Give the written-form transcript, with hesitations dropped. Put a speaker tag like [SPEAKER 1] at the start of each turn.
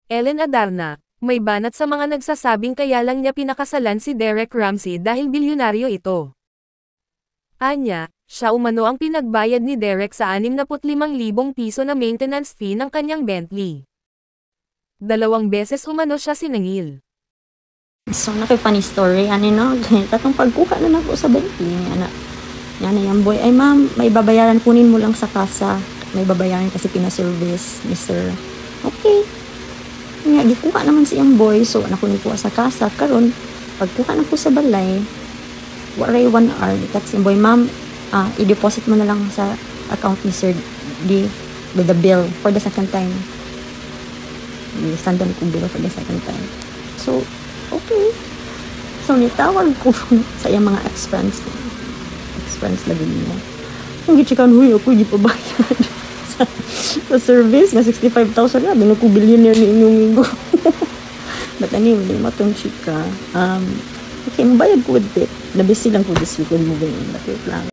[SPEAKER 1] Ellen Adarna, may banat sa mga nagsasabing kaya lang niya pinakasalan si Derek Ramsey dahil bilyonaryo ito. Anya, siya umano ang pinagbayad ni Derek sa 65,000 piso na maintenance fee ng kanyang Bentley. 2 beses umano siya sinangil.
[SPEAKER 2] So, funny story, tatong pagkuha na ako sa Bentley, yan yung boy, ay ma'am, may babayaran kunin mo lang sa kasa, may babayaran kasi pinaservice, Mr. Okay. Nga, gikuha naman siyang boy, so nakunin ko sa kasa, karon pagkuha na ko sa balay, waray 1 hour, that's yung boy, ma'am, i-deposit mo na lang sa account ni Sir D with the bill for the second time. I-sandan ko bill for the second time. So, okay. So, nitawag ko sa iyang mga ex-friends lagi niya. Kung gichikan, huy, ako ipabayad sa service nga 65,000 na, doon ako billionaire ni inyong igo. But anyway, matong chika. Okay, mabayad ko with it. Nabisi lang ko this week with moving in. But wait lang.